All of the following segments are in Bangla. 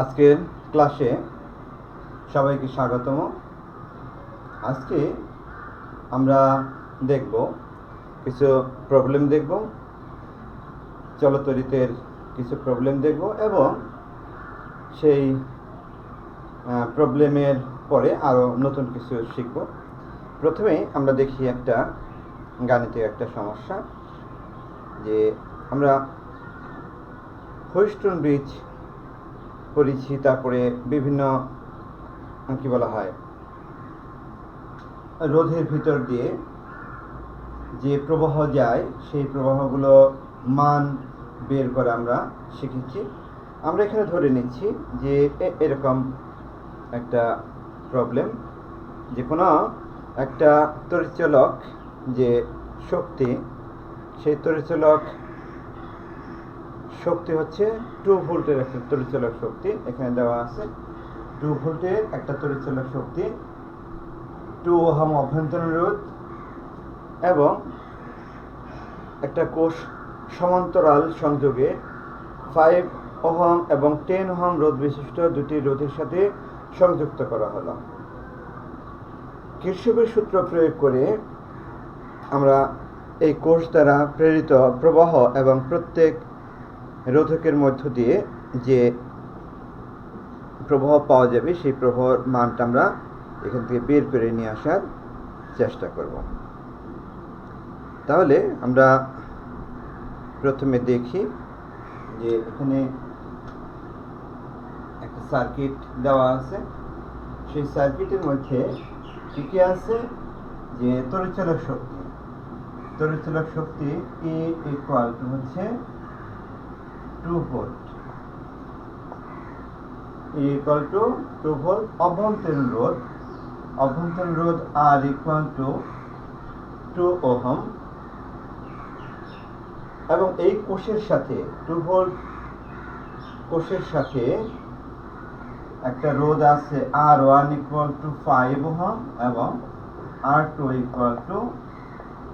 আজকের ক্লাসে সবাইকে স্বাগতম। আজকে আমরা দেখব কিছু প্রবলেম দেখব, চলতরিতের কিছু প্রবলেম দেখব এবং সেই প্রবলেমের পরে আরও নতুন কিছু শিখব। প্রথমে আমরা দেখি একটা গাণিতিক একটা সমস্যা, যে আমরা হুইটস্টোন ব্রিজ পড়েছি, তারপরে বিভিন্ন কি বলা হয় রোধের ভিতর দিয়ে যে প্রবাহ যায় সেই প্রবাহগুলো মান বের করে আমরা শিখেছি। আমরা এখানে ধরে নিচ্ছি যে এরকম একটা প্রবলেম, যে কোনো একটা তড়িৎচলক যে শক্তি, সেই তড়িৎচলক শক্তি হচ্ছে 2 ভোল্টের একটা তড়িৎচলক শক্তি। এখানে দেওয়া আছে 2 ভোল্টের একটা তড়িৎচলক শক্তি, 2 ওহম অভ্যন্তরীণ রোধ এবং একটা কোষ সমান্তরাল সংযোগে 5 ওহম এবং 10 ওহম রোধ বিশিষ্ট দুটি রোধের সাথে সংযুক্ত করা হলো। কিরশফের সূত্র প্রয়োগ করে আমরা এই কোষ দ্বারা প্রেরিত প্রবাহ এবং প্রত্যেক রোধকের মধ্য দিয়ে যে প্রবাহ পাওয়া যাবে সেই প্রবাহের মানটা আমরা এখান থেকে বের করে নিয়ে আসার চেষ্টা করব। তাহলে আমরা প্রথমে দেখি যে এখানে একটা সার্কিট দেওয়া আছে। সেই সার্কিটের মধ্যে কি কি আছে, যে তড়িৎচলক শক্তি, তড়িৎচলক শক্তি E ইকুয়াল টু হচ্ছে 2 ভোল্ট, ইকুয়াল টু 2 ভোল্ট। অভ্যন্তরীণ রোধ R ইকুয়াল টু 2 ওহম এবং এই কোষের সাথে 2 ভোল্ট কোষের সাথে একটা রোধ আছে R1 ইকুয়াল টু 5 ওহম এবং R2 ইকুয়াল টু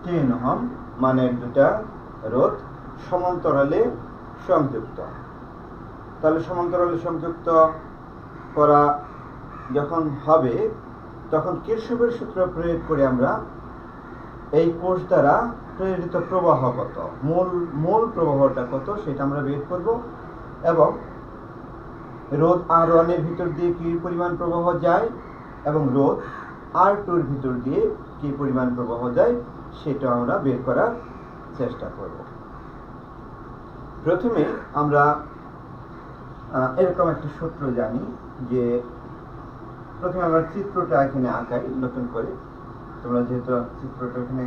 10 ওহম, মানে দুটা রোধ সমান্তরালে সংযুক্ত। তাহলে সমান্তরালে সংযুক্ত করা যখন হবে তখন কিরশফের সূত্র প্রয়োগ করে আমরা এই কোষ দ্বারা প্রেরিত প্রবাহ কত, মূল প্রবাহটা কত সেটা আমরা বের করব এবং রোধ R1 এর ভিতর দিয়ে কি পরিমাণ প্রবাহ যায় এবং রোধ R2 এর ভিতর দিয়ে কি পরিমাণ প্রবাহ যায় সেটা আমরা বের করার চেষ্টা করব। প্রথমে আমরা এরকম একটা সূত্র জানি, যে প্রথমে আমরা চিত্রটা এখানে আঁকাই নতুন করে। তোমরা যেহেতু চিত্রটা এখানে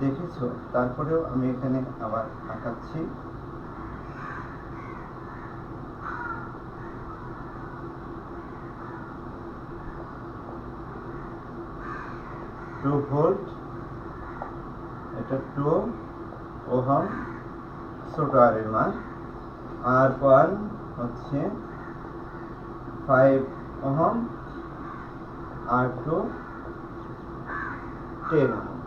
দেখেছো, তারপরেও আমি এখানে আবার আঁকাচ্ছি। টু ভোল্ট, এটা 2 ওহম ছোট আর এর মান, R1 হচ্ছে 5 ওহম, R2 10 ওহম।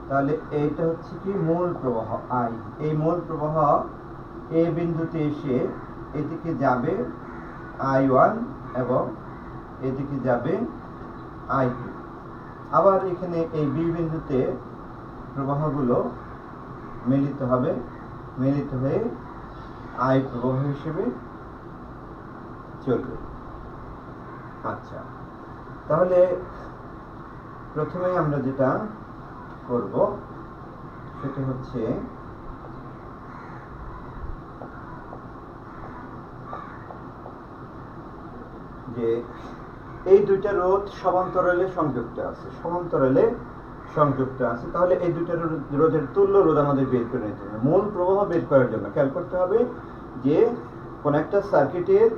তাহলে এইটা হচ্ছে কি মূল প্রবাহ I। এই মূল প্রবাহ এ বিন্দুতে এসে এদিকে যাবে I1 এবং এদিকে যাবে I2। আবার এখানে এই বি বিন্দুতে প্রবাহগুলো মিলিত হবে, মিলিত হয়ে I প্রবাহ হিসেবে চলবে। আচ্ছা, তাহলে প্রথমে আমরা যেটা করব সেটা হচ্ছে যে এই দুইটা রোধ সমান্তরালে সংযুক্ত আছে, তাহলে এই দুইটা রোধের তুল্য রোধ আমাদের বের করে নিতে হবে। মূল প্রবাহ বের করার জন্য খেয়াল করতে হবে যে কোন একটা সার্কিটের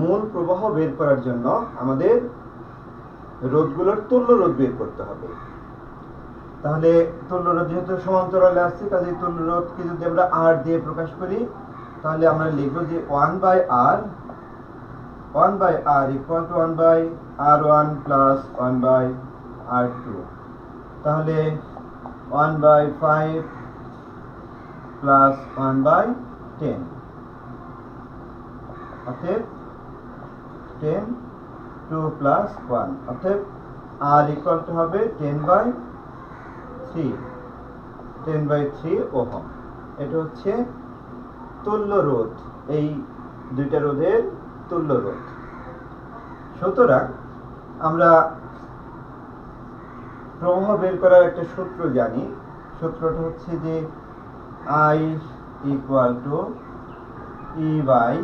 মূল প্রবাহ বের করার জন্য আমাদের রোধগুলোর তুল্য রোধ বের করতে হবে। তাহলে তুল্য রোধ যেহেতু সমান্তরালে আছে, কাজে তুল্য রোধকে যদি আমরা R দিয়ে প্রকাশ করি তাহলে আমরা লিখব যে 1/R equal to 1/R1 plus 1/R2। তাহলে 1/5 প্লাস 1/10, অতএব 10 2 প্লাস 1 অর্থাৎ R ইকুয়াল টু হবে 10/3 ওহম। এটা হচ্ছে তুল্য রোধ, এই দুইটা রোধের তুল্য রোধ। সুতরাং আমরা প্রবাহ বের করার একটা সূত্র জানি। সূত্রটা হচ্ছে যে I equal to E by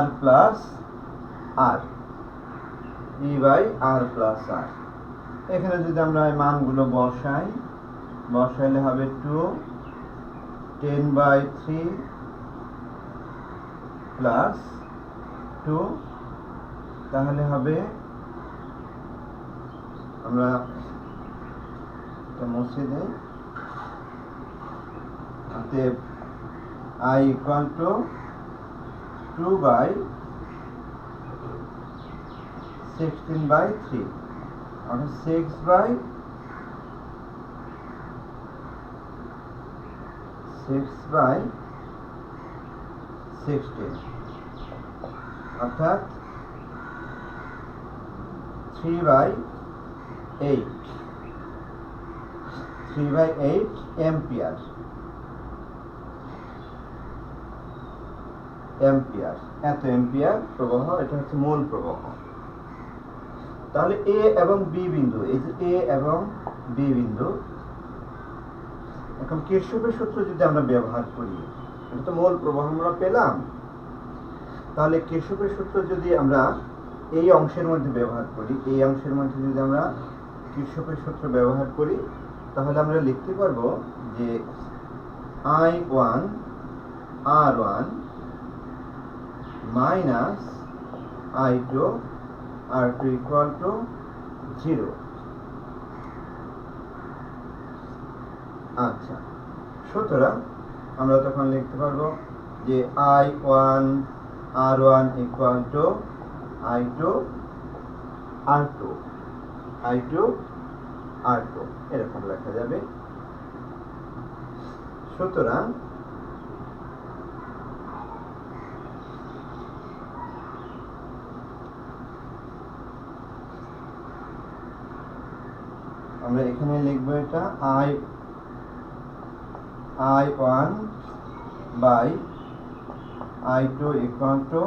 R plus R, E by R plus R। এখানে যদি আমরা এই মানগুলো বসাইলে হবে 2 10/3 প্লাস 2, তাহলে হবে, আমরা এটা মুছে দেই, অতএব I ইকুয়াল টু 2/16/3 অর্থাৎ 6/16 অর্থাৎ 3/8 এম্পিয়ার। এত এম্পিয়ার প্রবাহ, এটা হচ্ছে মূল প্রবাহ। তাহলে এ এবং বি বিন্দু, এই যে এ এবং বি বিন্দু, এখন কিরশফের সূত্র যদি আমরা ব্যবহার করি, এটা তো মূল প্রবাহ আমরা পেলাম, তাহলে কিরশফের সূত্র যদি আমরা এই অংশের মধ্যে ব্যবহার করি, এই অংশের মধ্যে যদি আমরা কিরশফের সূত্র ব্যবহার করি, তাহলে আমরা লিখতে পারবো যে I1 R1 minus I2 R2 equal to 0। আচ্ছা, সুতরাং আমরা তখন লিখতে পারবো যে I1 R1 equal to I2 R2 এরকম লেখা যাবে। সুতরাং আমরা এখানে লিখব এটা I1 by I2 equal two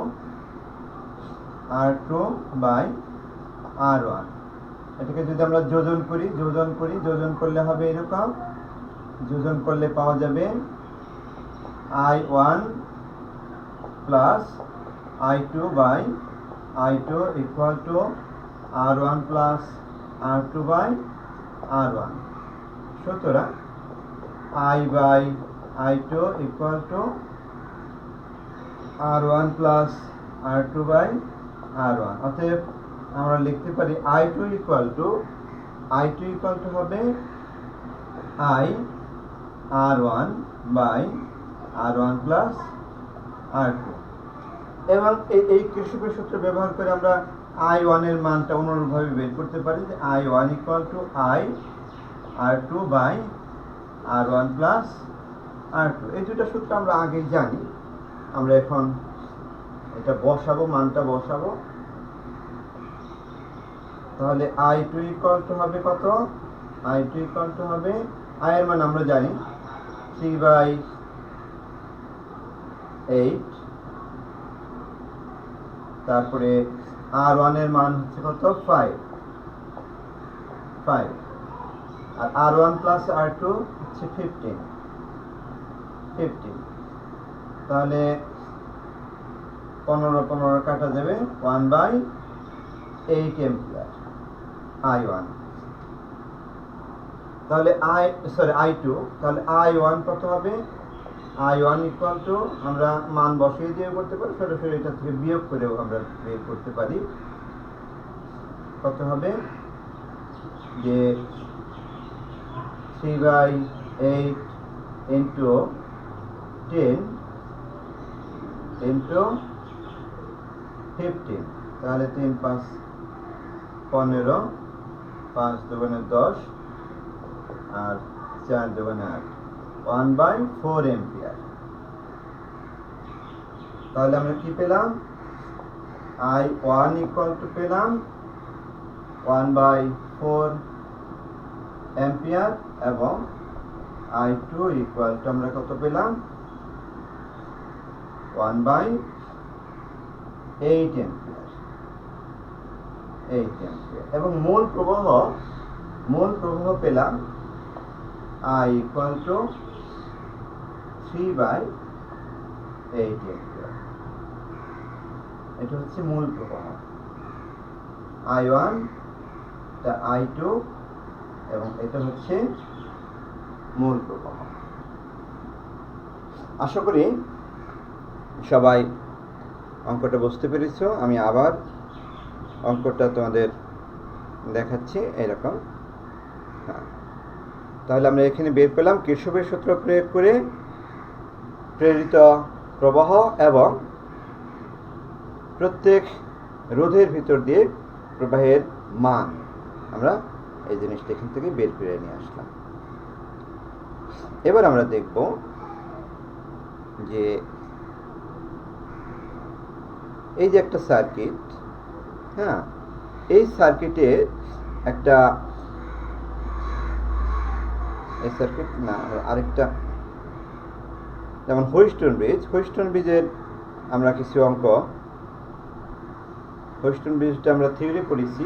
R2 by R1। এটাকে যদি আমরা যোজন করলে হবে এরকম, যোজন করলে পাওয়া যাবে I1 plus I2 by I2 equal to R1 plus R2 by R1। সুতরাং I by I2 equal to R1 plus R2 by R1। অতএব আমরা লিখতে পারি I2 ইকুয়াল টু হবে I R1 by R1 plus R2। এবং এই কিরশফের সূত্র ব্যবহার করে আমরা I1 এর মানটা অনুরূপভাবে বের করতে পারি যে I1 equal to I R2 by R1 plus R2। এই দুটো সূত্র আমরা আগেই জানি, আমরা এখন এটা বসাবো, মানটা বসাবো। তাহলে I2 ইকুয়াল টু হবে কত? I2 ইকুয়াল টু হবে, I এর মান আমরা জানি 3/8, তারপরে R1 এর মান হচ্ছে কত? 5, আর R1 প্লাস R2 হচ্ছে 15। তাহলে 15 কাটা যাবে, 1/8 এম্পিয়ার I1। তাহলে I2, তাহলে I1 কত হবে? I1 ইকুয়াল টু, আমরা মান বসিয়ে দিয়ে করতে পারি, সরাসরি এটা থেকে বিয়োগ করেও আমরা বের করতে পারি। কত হবে? যে 3/8 ইন্টু 10 ইন্টু 15, তাহলে 3 5 15, 5 দুগুণে 10 আর 4 দুগুণে 8, 1/4 এম্পিয়ার। তাহলে আমরা কি পেলাম, I1 ইকুয়াল টু পেলাম 1/4 অ্যাম্পিয়ার এবং I2 ইকুয়াল টু আমরা কত পেলাম 1/8 অ্যাম্পিয়ার, 8 অ্যাম্পিয়ার। এবং মূল প্রবাহ পেলাম I ইকুয়াল টু 3/8 অ্যাম্পিয়ার। এটা হচ্ছে মূল প্রবাহ I1, I2 এবং এটা হচ্ছে মূল প্রবাহ। আশা করি সবাই অঙ্কটা বুঝতে পেরেছো। আমি আবার অঙ্কটা তোমাদের দেখাচ্ছি এরকম। তাহলে আমরা এখানে বের পেলাম কিরশফের সূত্র প্রয়োগ করে প্রেরিত প্রবাহ এবং প্রত্যেক রোধের ভিতর দিয়ে প্রবাহের মান আমরা এই জিনিসটা এখান থেকে বের করে নিয়ে আসলাম। এবার আমরা দেখব যে এই যে একটা সার্কিট, হ্যাঁ, এই সার্কিটে একটা আরেকটা যেমন হুইস্টন ব্রিজের আমরা কিছু অঙ্ক, হুইস্টন ব্রিজটা আমরা থিওরি পড়েছি,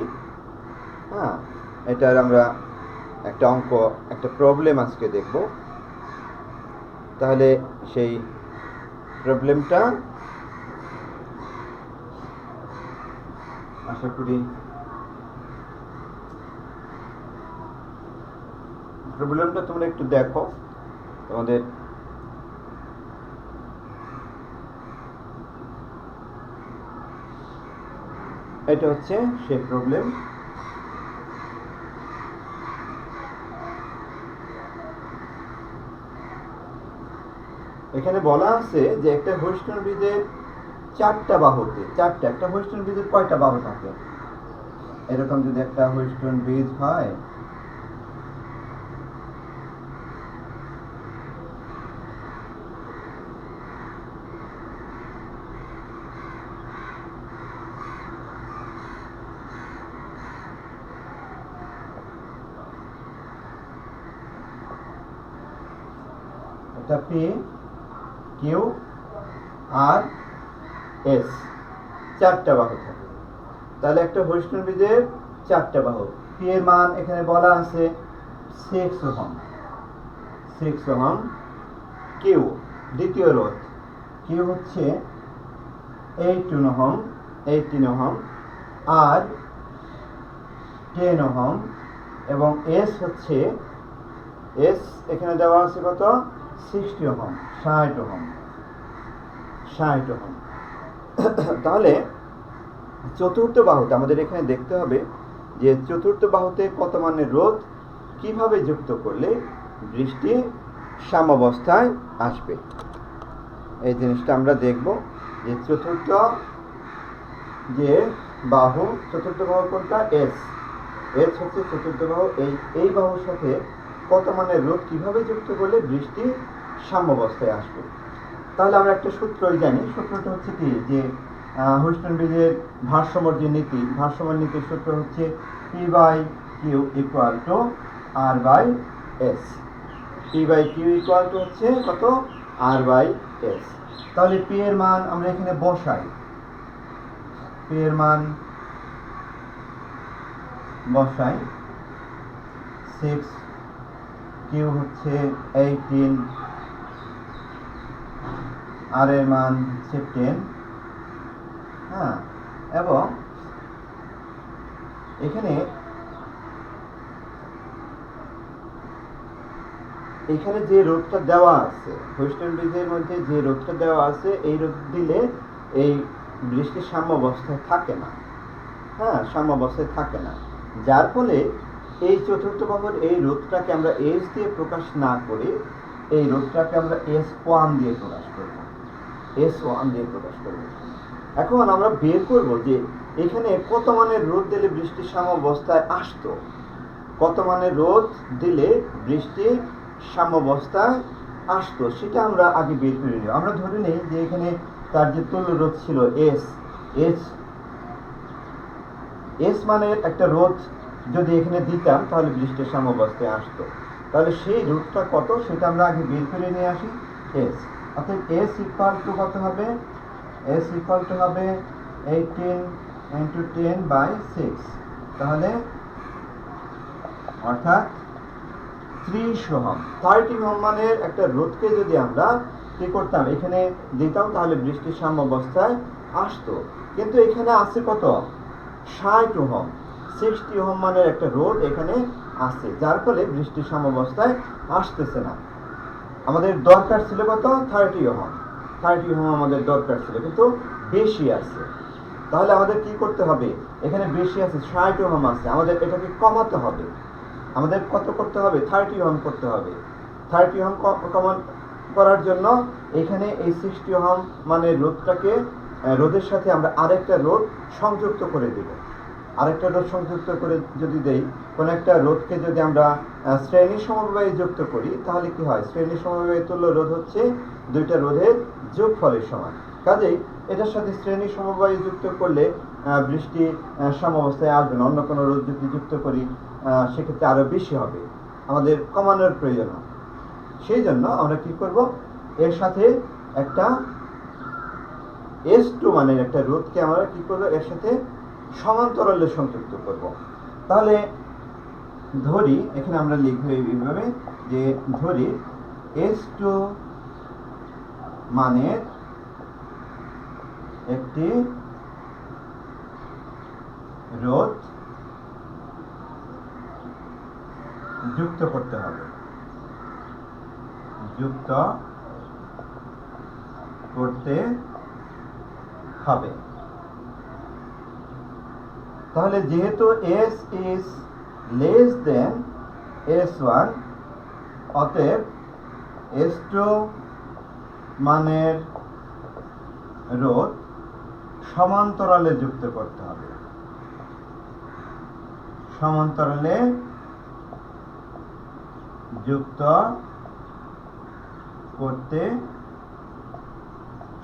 হ্যাঁ, এটার আমরা একটা অঙ্ক, একটা প্রবলেম আজকে দেখব। তাহলে সেই প্রবলেমটা আশা করি প্রবলেমটা তোমরা একটু দেখো তোমাদের এটা হচ্ছে সেই প্রবলেম। এখানে বলা আছে যে একটা হুইস্টন ব্রিজের চারটা বাহুতে, একটা হুইস্টন ব্রিজের কয়টা বাহু থাকে, এরকম যদি একটা হুইস্টন ব্রিজ হয়, এটা পি কিউ আর এস, চারটা বাহু থাকে। তাহলে একটা হুইস্টন ব্রিজের চারটা বাহু, পি এর মান এখানে বলা আছে 6 ওহম, কিউ দ্বিতীয় রোধ, কিউ হচ্ছে 18 ওহম আর 10 ওহম এবং এস হচ্ছে, এস এখানে দেওয়া আছে কত 60 ওহম, 60 ওহম। তাহলে চতুর্থ বাহুতে আমাদের এখানে দেখতে হবে যে চতুর্থ বাহুতে কত মানের রোধ কিভাবে যুক্ত করলে বৃষ্টি সাম্যাবস্থায় আসবে, এই জিনিসটা আমরা দেখব। যে চতুর্থ বাহু কোনটা, এস হচ্ছে চতুর্থ বাহু, এই বাহুর সাথে কত মানের রোধ কিভাবে যুক্ত করলে বৃষ্টি সাম্যাবস্থায় আসবে। তাহলে আমরা একটা সূত্রই জানি, সূত্রটা হচ্ছে কি, যে হুইস্টন ব্রিজের ভারসাম্য নীতির সূত্র হচ্ছে P by Q equal to R by S. P by Q equal to হচ্ছে কত, আর বাই এস। তাহলে পি এর মান আমরা এখানে বসাই, পি এর মান বসাই 6, কিউ হচ্ছে 18, আর এর মান হচ্ছে 10, হ্যাঁ, এবং এখানে যে রোধটা দেওয়া আছে হুইস্টন ব্রিজের মধ্যে, যে রোধটা দেওয়া আছে, এই রোধ দিলে এই বৃষ্টি সাম্যাবস্থায় থাকে না, হ্যাঁ, সাম্যাবস্থায় থাকে না, যার ফলে এই চতুর্থ বাহুর এই রোধটাকে আমরা এস দিয়ে প্রকাশ না করে এই রোধটাকে আমরা S1 দিয়ে প্রকাশ করব, এখন আমরা বের করব যে এখানে কত মানের রোধ দিলে বৃষ্টি সাম্যাবস্থায় আসতো, কত মানের রোধ দিলে বৃষ্টি সাম্যাবস্থায় আসতো, সেটা আমরা আগে বের করে নিব। আমরা ধরে নেই যে এখানে তার যে তুল্য রোধ ছিল এস, এস মানে একটা রোধ যদি এখানে দিতাম তাহলে বৃষ্টির সাম্যাবস্থায় আসতো। তাহলে সেই রোধটা কত সেটা আমরা আগে বের করে নিয়ে আসি। এস অর্থাৎ এস ইকুয়াল টু কত হবে? এস ইকুয়াল টু হবে 18 × 10/6, তাহলে অর্থাৎ 30 ওহম। 30 ওহম মানের একটা রোধকে যদি আমরা কি করতাম এখানে দিতাম তাহলে বৃষ্টির সাম্যাবস্থায় আসতো। কিন্তু এখানে আছে কত? 60 ওহম, 60 ওহম মানের একটা রোধ এখানে আছে, যার ফলে বৃষ্টির সাম্যাবস্থায় আসতেছে না। আমাদের দরকার ছিল কত? 30 ওহম। 30 ওহম আমাদের দরকার ছিল, কিন্তু বেশি আছে। তাহলে আমাদের কি করতে হবে? এখানে বেশি আছে, 60 ওহম আছে, আমাদের এটাকে কমাতে হবে। আমাদের কত করতে হবে? 30 ওহম করতে হবে। 30 ওহম কমান করার জন্য এখানে এই 60 ওহম মানের রোধের সাথে আমরা আরেকটা রোধ সংযুক্ত করে দেব। আরেকটা রোধ সংযুক্ত করে যদি দেই, কোন একটা রোধকে যদি আমরা শ্রেণী সমবায়ে যুক্ত করি তাহলে কি হয়? শ্রেণী সমবায়ে তুল্য রোধ হচ্ছে দুইটা রোধের যোগফলের সমান। কাজেই এটার সাথে শ্রেণী সমবায়ে যুক্ত করলে বৃষ্টি সাম্যাবস্থায় আসবে না। অন্য কোনো রোধ যদি যুক্ত করি সেক্ষেত্রে আরো বেশি হবে, আমাদের কমানোর প্রয়োজন হবে। সেই জন্য আমরা কি করব? এর সাথে একটা S2 মানের একটা রোধকে আমরা কি করব? এর সাথে সমান্তরালে সংযুক্ত করব। তাহলে ধরি, এখানে আমরা লিখব এইভাবে যে ধরি S2 মানের একটি রোধ যুক্ত করতে হবে, যুক্ত করতে হবে। তাহলে যেহেতু S is less than S1, অতএব S2 মানের রোধ সমান্তরালে যুক্ত করতে হবে। সমান্তরালে যুক্ত করতে,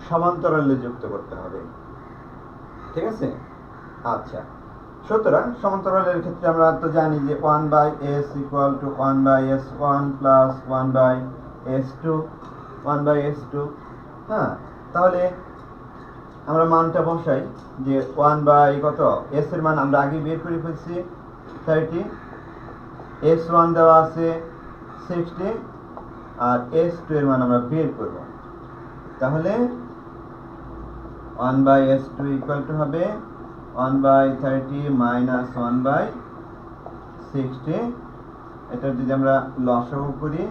সমান্তরালে যুক্ত করতে হবে। ঠিক আছে? আচ্ছা, সুতরাং সমান্তরালের ক্ষেত্রে আমরা তো জানি যে 1/s = 1/s1 + 1/s2, 1/s2। হ্যাঁ, তাহলে আমরা মানটা বসাই যে 1 কত? s এর মান আমরা আগে বের করে ফেলছি 30, s1 দেওয়া আছে 60, আর s2 এর মান আমরা বের করব। তাহলে 1/s2 = হবে 1/30 - 1/60। এটা যদি আমরা লসাগু করি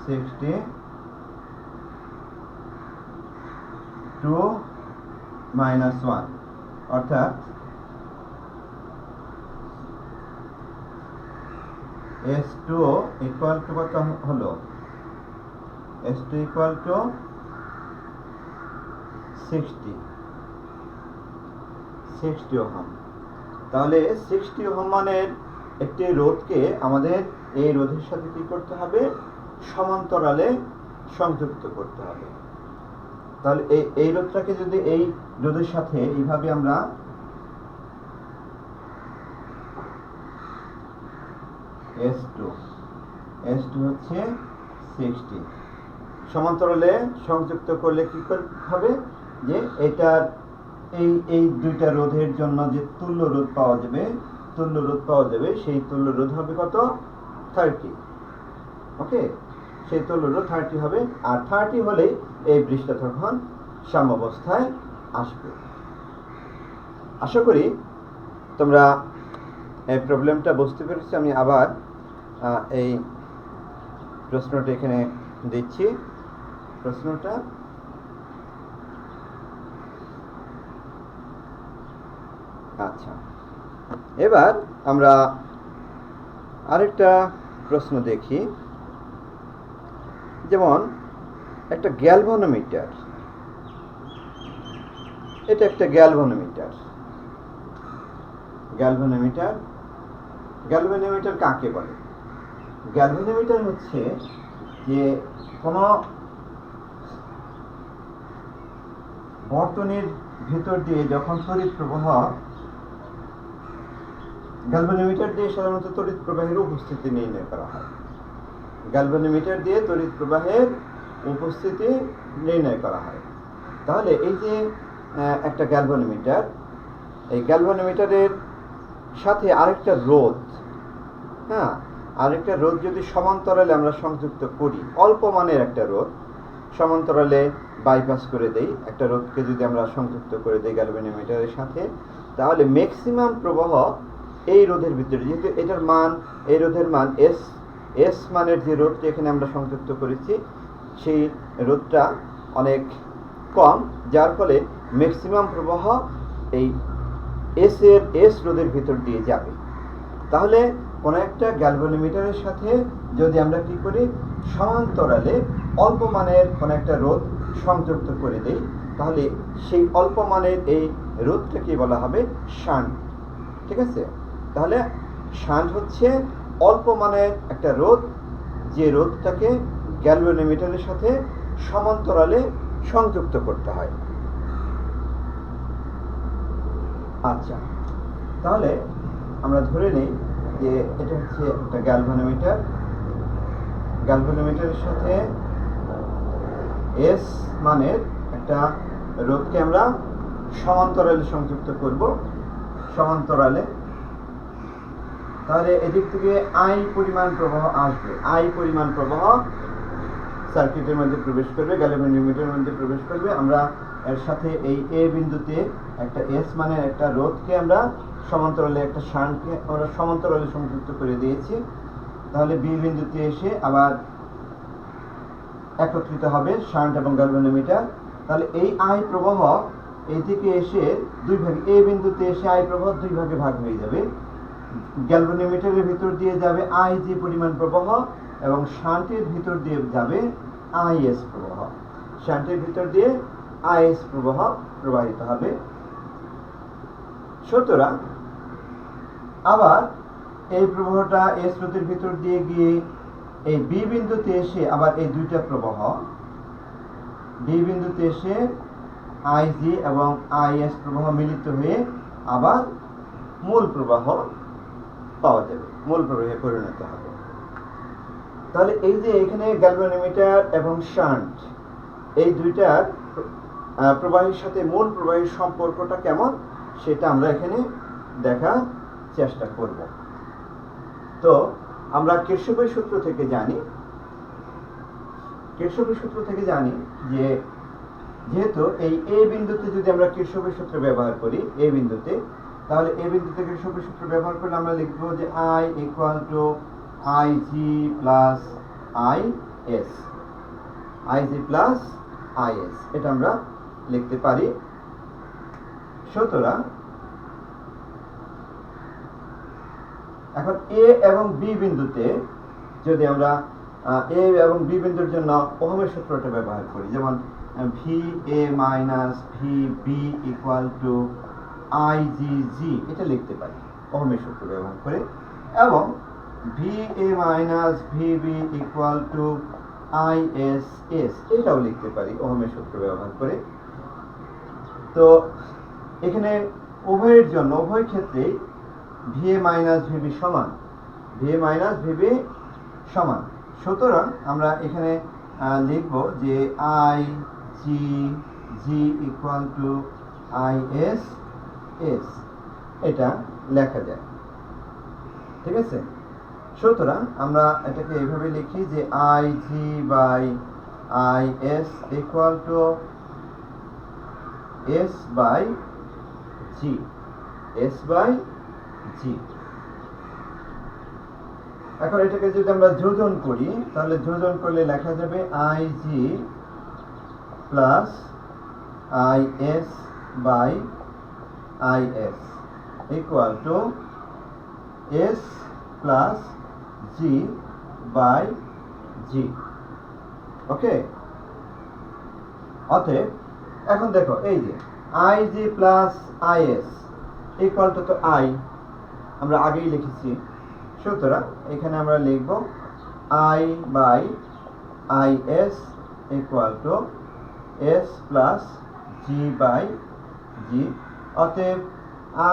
60 2 - 1, অর্থাৎ S2 = কত হলো? S2 = 60 ohm. তাহলে 60 ওহম মানের একটি রোধকে আমাদের এই রোধের সাথে কি করতে হবে? সমান্তরালে সংযুক্ত করতে হবে। তাহলে এই রোধটাকে যদি এই রোধের সাথে এইভাবে আমরা S2 হচ্ছে 60 সমান্তরালে সংযুক্ত করলে কি হবে? যে এটার এই দুইটা রোধের জন্য যে তুল্য রোধ পাওয়া যাবে, সেই তুল্য রোধ হবে কত? 30। ওকে, সেই তুল্য রোধ 30 হবে। আর 30 হলেই এই বৃষ্টিটা তখন সাম্যাবস্থায় আসবে। আশা করি তোমরা এই প্রবলেমটা বুঝতে পেরেছো। আমি আবার এই প্রশ্নটা এখানে দিচ্ছি। প্রশ্নটা আচ্ছা, এবার আমরা আরেকটা প্রশ্ন দেখি। যেমন একটা গ্যালভানোমিটার, এটা একটা গ্যালভানোমিটার কাকে বলে? গ্যালভানোমিটার হচ্ছে যে কোনো বর্তনীর ভিতর দিয়ে যখন তড়িৎ প্রবাহ, গ্যালভানোমিটার দিয়ে সাধারণত তড়িৎ প্রবাহের উপস্থিতি নির্ণয় করা হয়। গ্যালভানোমিটার দিয়ে তড়িৎ প্রবাহের উপস্থিতি নির্ণয় করা হয়। তাহলে এই যে একটা গ্যালভানোমিটার, এই গ্যালভানোমিটারের সাথে আরেকটা রোধ, হ্যাঁ, আরেকটা রোধ যদি সমান্তরালে আমরা সংযুক্ত করি, অল্প মানের একটা রোধ সমান্তরালে বাইপাস করে দেই, একটা রোধকে যদি আমরা সংযুক্ত করে দেই গ্যালভানোমিটারের সাথে, তাহলে ম্যাক্সিমাম প্রবাহ এই রোধের ভিতরে, যেহেতু এটার মান, এই রোধের মান এস মানের যে রোধটি এখানে আমরা সংযুক্ত করেছি, সেই রোধটা অনেক কম, যার ফলে ম্যাক্সিমাম প্রবাহ এই এস রোধের ভিতর দিয়ে যাবে। তাহলে কোনো একটা গ্যালভানোমিটারের সাথে যদি আমরা কি করি, সমান্তরালে অল্প মানের কোনো একটা রোধ সংযুক্ত করে দেই, তাহলে সেই অল্প মানের এই রোধটাকে বলা হবে শান্ট। ঠিক আছে? তাহলে শান্ট হচ্ছে অল্প মানের একটা রোধ, যে রোধটাকে গ্যালভানোমিটারের সাথে সমান্তরালে সংযুক্ত করতে হয়। আচ্ছা, তাহলে আমরা ধরে নেই যে এটা হচ্ছে একটা গ্যালভানোমিটার। গ্যালভানোমিটারের সাথে এস মানের একটা রোধকে আমরা সমান্তরালে সংযুক্ত করব, সমান্তরালে। তাহলে এদিক থেকে আই পরিমাণ প্রবাহ আসবে, আই পরিমাণ প্রবাহ সার্কিটের মধ্যে প্রবেশ করবে, গ্যালভানোমিটারের মধ্যে প্রবেশ করবে। আমরা এর সাথে এই এ বিন্দুতে একটা এস মানের একটা রোধকে আমরা সমান্তরালে, একটা শান্টকে আমরা সমান্তরালে সংযুক্ত করে দিয়েছি। তাহলে বি বিন্দুতে এসে আবার একত্রিত হবে শান্ট এবং গ্যালভানোমিটার। তাহলে এই আই প্রবাহ এই থেকে এসে দুই ভাগে, এ বিন্দুতে এসে আই প্রবাহ দুই ভাগে ভাগ হয়ে যাবে। গ্যালভানোমিটারের ভিতর দিয়ে যাবে আই জি পরিমাণ প্রবাহ, এবং শান্টের ভিতর দিয়ে যাবে আইএস প্রবাহ। শান্টের ভিতর দিয়ে আইএস প্রবাহ প্রবাহিত হবে। সুতরাং আবার এই প্রবাহটা এস রোধের ভিতর দিয়ে গিয়ে এই বি বিন্দুতে এসে আবার এই দুইটা প্রবাহ, বি বিন্দুতে এসে আইজি এবং আইএস প্রবাহ মিলিত হয়ে আবার মূল প্রবাহ পাওয়া যাবে, মূল প্রবাহে পরিণত হবে। তাহলে এই যে এখানে গ্যালভানোমিটার এবং শান্ট, এই দুইটার প্রবাহের সাথে মূল প্রবাহের সম্পর্কটা কেমন, সেটা আমরা এখানে দেখার চেষ্টা করব। তো আমরা কিরশফের সূত্র থেকে জানি, কিরশফের সূত্র থেকে জানি যে যেহেতু এই এ বিন্দুতে যদি আমরা কিরশফের সূত্র ব্যবহার করি, এ বিন্দুতে, তাহলে এ বিন্দুতে কিরশফের সূত্র ব্যবহার করলে আমরা লিখব যে I equal to IG plus is, IG plus is, এটা আমরা লিখতে পারি। সুতরাং এখন এ এবং বি বিন্দুতে যদি আমরা এ এবং বি বিন্দুর জন্য ওহমের সূত্রটা ব্যবহার করি, যেমন V A minus V B equal to IGG, এটা লিখতে পারি ওহমের সূত্র ব্যবহার করে। এবং V A minus V B equal to ISS, এটাও লিখতে পারি ওহমের সূত্র ব্যবহার করে। তো এখানে উভয়ের জন্য, উভয় ক্ষেত্রেই ভি এ মাইনাস ভিবি সমান, ভি এ মাইনাস ভিবি সমান। সুতরাং আমরা এখানে লিখব যে I G G equal two is S, এটা লেখা যায়। ঠিক আছে? সুতরাং আমরা এটাকে এইভাবে লিখি যে I G by I S equal to S by G, S by G. এখন এটাকে যদি আমরা যোজন করি, তাহলে যোজন করলে লেখা যাবে I G plus I S by I S equal to S plus G by G. Okay? অতএব এখন দেখো, এই যে I G plus I S equal to, তো আই আমরা আগেই লিখেছি, সুতরাং এখানে আমরা লিখব I by I S equal to S plus G by G. অতএব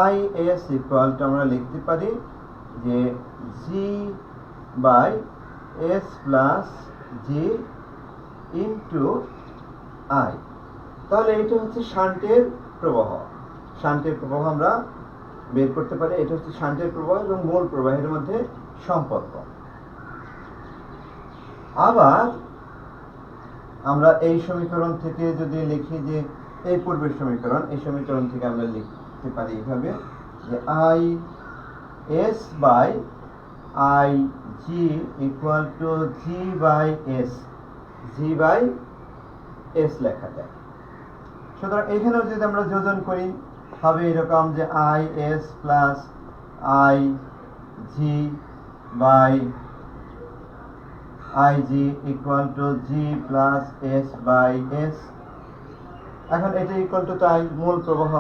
আই এস ইকুয়াল টু আমরা লিখতে পারি যে G by S plus G into I. তাহলে এটা হচ্ছে শান্টের প্রবাহ। শান্টের প্রবাহ আমরা বের করতে পারি। এটা হচ্ছে শান্টের প্রবাহ এবং মূল প্রবাহের মধ্যে সম্পর্ক। আবার আমরা এই সমীকরণ থেকে যদি লিখি যে এই পূর্বের সমীকরণ, এই সমীকরণ থেকে আমরা লিখতে পারি এইভাবে যে I S by I G equal to G by S, G by S লেখা যায়। সুতরাং এখানেও যদি আমরা যোজন করি হবে এরকম যে I S plus I G by I G equal to G plus S by S. এখন এটা ইকুয়াল টু তাই মূল প্রবাহ।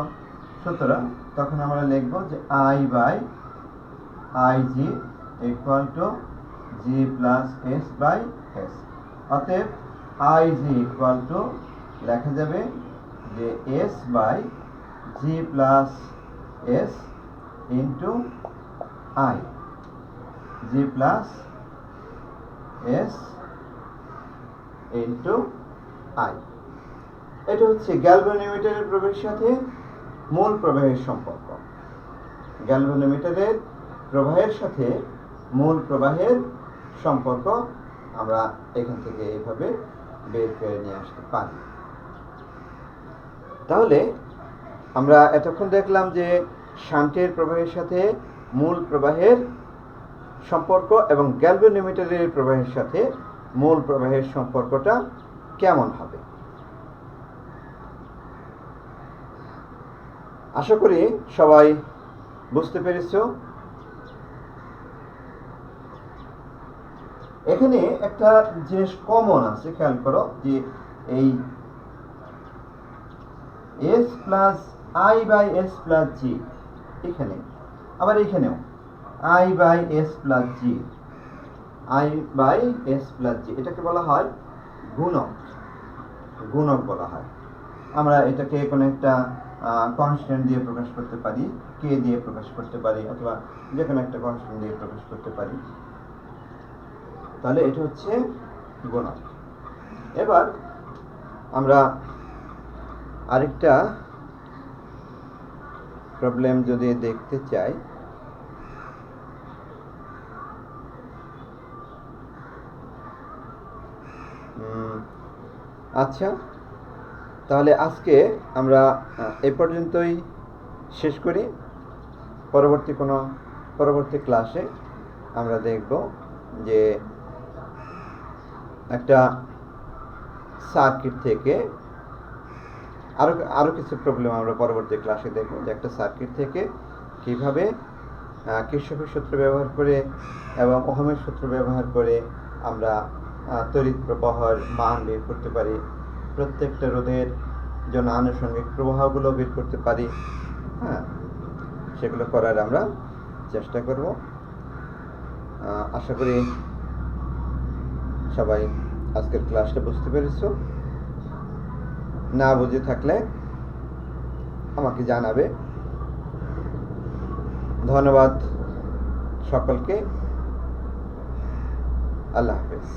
সুতরাং তখন আমরা লিখব যে I by I G equal to G plus S by S. অতএব আই জি ইকুয়াল টু লেখা যাবে যে S by G plus S into I, G plus S into I. এটা হচ্ছে গ্যালভানোমিটারের প্রবাহের সাথে মূল প্রবাহের সম্পর্ক। গ্যালভানোমিটারের প্রবাহের সাথে মূল প্রবাহের সম্পর্ক আমরা এখান থেকে এইভাবে বের করে নিয়ে আসতে পারি। তাহলে আমরা এতক্ষণ দেখলাম যে শান্টের প্রবাহের সাথে মূল প্রবাহের সম্পর্ক এবং গ্যালভানোমিটারের প্রবাহের সাথে মূল প্রবাহের সম্পর্কটা কেমন হবে। আশা করি সবাই বুঝতে পেরেছো। এখানে একটা জিনিস কমন আছে, খেয়াল করো যে এই S plus I by S plus G, এখানে আবার এখানেও I by S plus G, I by S plus G, এটাকে বলা হয় গুণক। গুণক বলা হয়। আমরা এটাকে কোনো একটা কনস্ট্যান্ট দিয়ে প্রকাশ করতে পারি, কে দিয়ে প্রকাশ করতে পারি, অথবা যে কোনো একটা কনস্ট্যান্ট দিয়ে প্রকাশ করতে পারি। তাহলে এটা হচ্ছে গুণক। এবার আমরা আরেকটা প্রবলেম যদি দেখতে চাই, আচ্ছা তাহলে আজকে আমরা এই পর্যন্তই শেষ করি। পরবর্তী ক্লাসে আমরা দেখব যে একটা সার্কিট থেকে আরো কিছু প্রবলেম আমরা পরবর্তী ক্লাসে দেখব, যে একটা সার্কিট থেকে কিভাবে কিরশফের সূত্র ব্যবহার করে এবং ওহমের সূত্র ব্যবহার করে আমরা তড়িৎ প্রবাহের মান বের করতে পারি, প্রত্যেকটা রোধের জন্য আনুষঙ্গিক প্রবাহগুলো বের করতে পারি। হ্যাঁ, সেগুলো করার আমরা চেষ্টা করব। আশা করি সবাই আজকের ক্লাসটা বুঝতে পেরেছো। না বুঝে থাকলে আমাকে জানাবে। ধন্যবাদ সকলকে। আল্লাহ হাফেজ।